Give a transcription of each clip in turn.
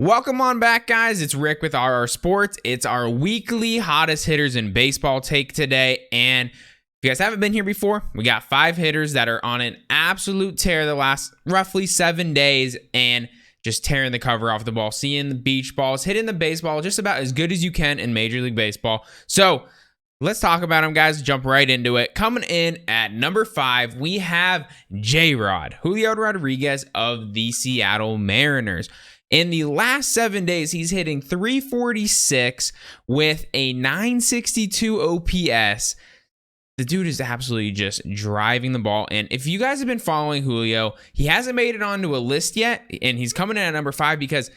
Welcome on back, guys. It's Rick with RR Sports. It's our weekly hottest hitters in baseball take today. And if you guys haven't been here before, we got 5 hitters that are on an absolute tear the last roughly 7 days and just tearing the cover off the ball, seeing the beach balls, hitting the baseball just about as good as you can in Major League Baseball. So let's talk about them, guys. Jump right into it. Coming in at number 5, we have J-Rod, Julio Rodriguez of the Seattle Mariners. In the last 7 days, he's hitting .346 with a .962 OPS. The dude is absolutely just driving the ball. And if you guys have been following Julio, he hasn't made it onto a list yet. And he's coming in at number 5 because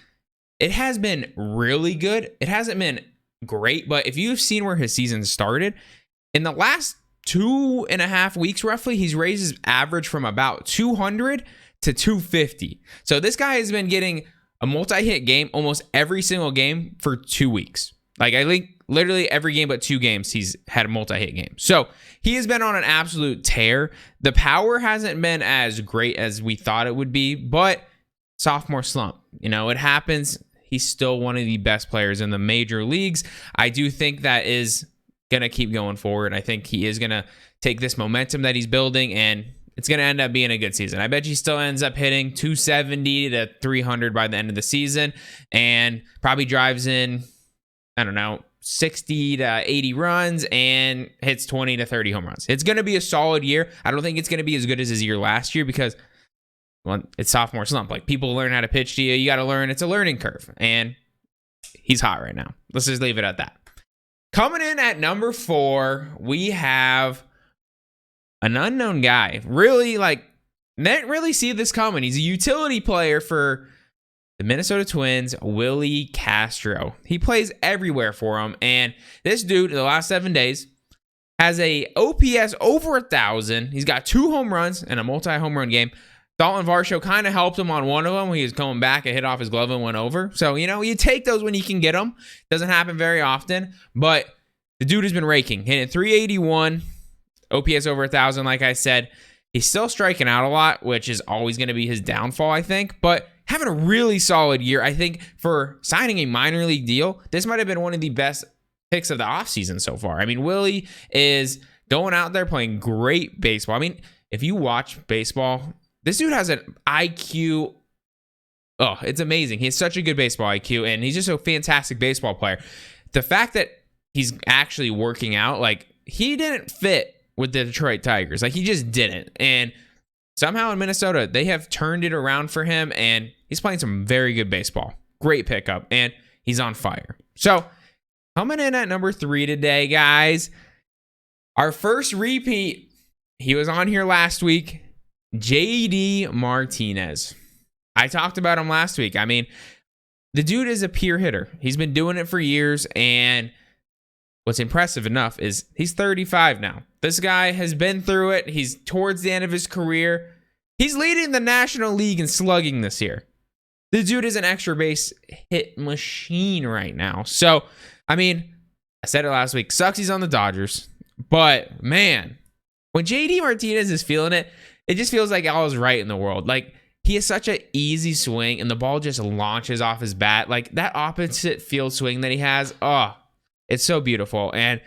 it has been really good. It hasn't been great. But if you've seen where his season started, in the last 2.5 weeks, roughly, he's raised his average from about 200 to 250. So this guy has been getting a multi-hit game almost every single game for 2 weeks. Like, I think literally every game but 2 games he's had a multi-hit game. So he has been on an absolute tear. The power hasn't been as great as we thought it would be, but sophomore slump. You know, it happens. He's still one of the best players in the major leagues. I do think that is going to keep going forward. I think he is going to take this momentum that he's building, and it's going to end up being a good season. I bet he still ends up hitting 270 to 300 by the end of the season and probably drives in, I don't know, 60 to 80 runs and hits 20 to 30 home runs. It's going to be a solid year. I don't think it's going to be as good as his year last year because, well, it's sophomore slump. Like, people learn how to pitch to you. You got to learn. It's a learning curve. And he's hot right now. Let's just leave it at that. Coming in at number 4, we have an unknown guy. Really, didn't really see this coming. He's a utility player for the Minnesota Twins, Willie Castro. He plays everywhere for him. And this dude, in the last 7 days, has a OPS over 1,000. He's got 2 home runs and a multi-home run game. Dalton Varsho kind of helped him on one of them when he was coming back and hit off his glove and went over. So, you know, you take those when you can get them. Doesn't happen very often. But the dude has been raking. Hitting 381. OPS over 1,000, like I said. He's still striking out a lot, which is always going to be his downfall, I think. But having a really solid year, I think, for signing a minor league deal, this might have been one of the best picks of the offseason so far. I mean, Willie is going out there playing great baseball. I mean, if you watch baseball, this dude has an IQ. Oh, it's amazing. He has such a good baseball IQ, and he's just a fantastic baseball player. The fact that he's actually working out, like, he didn't fit with the Detroit Tigers. Like, he just didn't. And somehow in Minnesota, they have turned it around for him, and he's playing some very good baseball. Great pickup, and he's on fire. So, coming in at number 3 today, guys, our first repeat, he was on here last week, JD Martinez. I talked about him last week. I mean, the dude is a pure hitter. He's been doing it for years, and what's impressive enough is he's 35 now. This guy has been through it. He's towards the end of his career. He's leading the National League in slugging this year. The dude is an extra base hit machine right now. So, I mean, I said it last week. Sucks he's on the Dodgers. But, man, when JD Martinez is feeling it, it just feels like all is right in the world. Like, he has such an easy swing, and the ball just launches off his bat. Like, that opposite field swing that he has, oh, it's so beautiful. And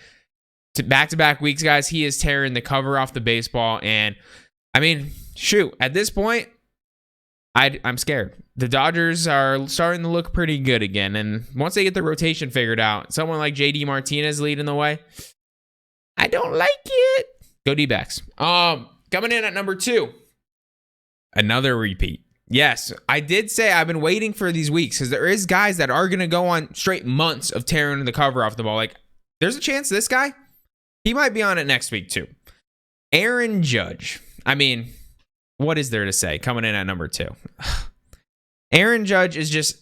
back-to-back weeks, guys, he is tearing the cover off the baseball. And, I mean, shoot, at this point, I'm scared. The Dodgers are starting to look pretty good again. And once they get the rotation figured out, someone like JD Martinez leading the way, I don't like it. Go D-backs. Coming in at number 2, another repeat. Yes, I did say I've been waiting for these weeks because there is guys that are going to go on straight months of tearing the cover off the ball. Like, there's a chance this guy, he might be on it next week too. Aaron Judge. I mean, what is there to say? Coming in at number 2. Aaron Judge is just,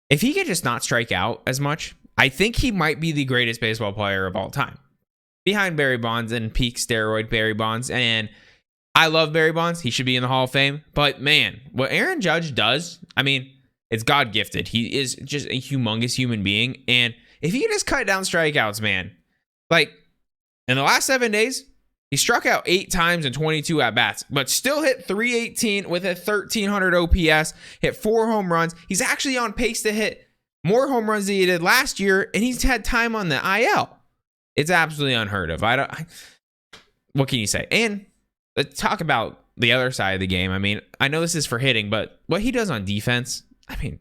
if he could just not strike out as much, I think he might be the greatest baseball player of all time. Behind Barry Bonds and peak steroid Barry Bonds. And I love Barry Bonds. He should be in the Hall of Fame. But, man, what Aaron Judge does, I mean, it's God-gifted. He is just a humongous human being. And if he can just cut down strikeouts, man, like, in the last 7 days, He struck out 8 times in 22 at-bats, but still hit 318 with a 1,300 OPS, hit 4 home runs. He's actually on pace to hit more home runs than he did last year, and he's had time on the IL. It's absolutely unheard of. What can you say? And let's talk about the other side of the game. I mean, I know this is for hitting, but what he does on defense, I mean,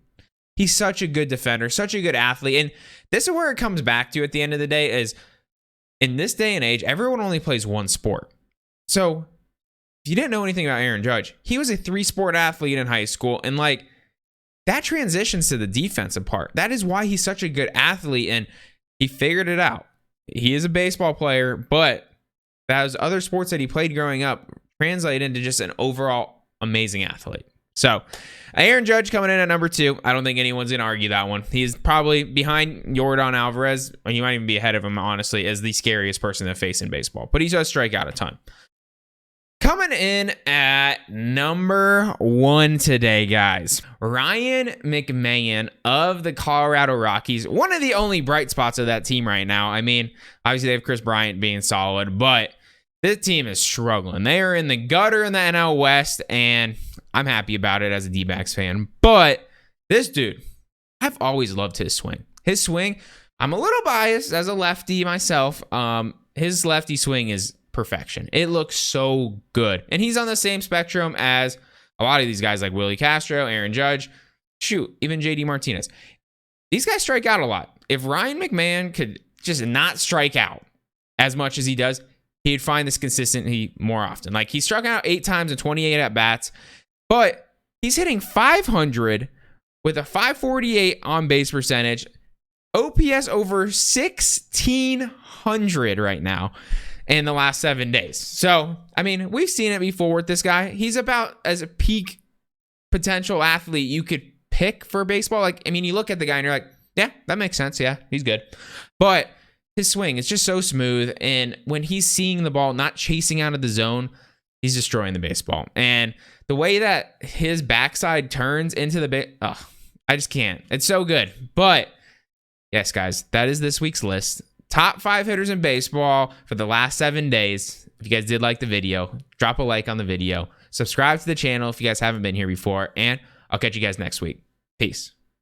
he's such a good defender, such a good athlete. And this is where it comes back to at the end of the day is, in this day and age, everyone only plays one sport. So if you didn't know anything about Aaron Judge, he was a 3-sport athlete in high school. And like that transitions to the defensive part. That is why he's such a good athlete. And he figured it out. He is a baseball player, but those other sports that he played growing up translate into just an overall amazing athlete. So Aaron Judge coming in at number 2. I don't think anyone's going to argue that one. He's probably behind Yordan Alvarez, or he might even be ahead of him, honestly, as the scariest person to face in baseball. But he does strike out a ton. Coming in at number 1 today, guys, Ryan McMahon of the Colorado Rockies. One of the only bright spots of that team right now. I mean, obviously they have Chris Bryant being solid, but this team is struggling. They are in the gutter in the NL West, and I'm happy about it as a D-backs fan. But this dude, I've always loved his swing. His swing, I'm a little biased as a lefty myself. His lefty swing is perfection. It looks so good. And he's on the same spectrum as a lot of these guys like Willie Castro, Aaron Judge, even JD Martinez. These guys strike out a lot. If Ryan McMahon could just not strike out as much as he does, he'd find this consistently more often. Like he struck out 8 times in 28 at-bats, but he's hitting 500 with a 548 on-base percentage, OPS over 1,600 right now in the last 7 days. So, I mean, we've seen it before with this guy. He's about as a peak potential athlete you could pick for baseball. Like, I mean, you look at the guy and you're like, yeah, that makes sense. Yeah, he's good. But his swing is just so smooth. And when he's seeing the ball, not chasing out of the zone, he's destroying the baseball. And the way that his backside turns into the I just can't. It's so good. But yes, guys, that is this week's list. Top 5 hitters in baseball for the last 7 days. If you guys did like the video, drop a like on the video. Subscribe to the channel if you guys haven't been here before. And I'll catch you guys next week. Peace.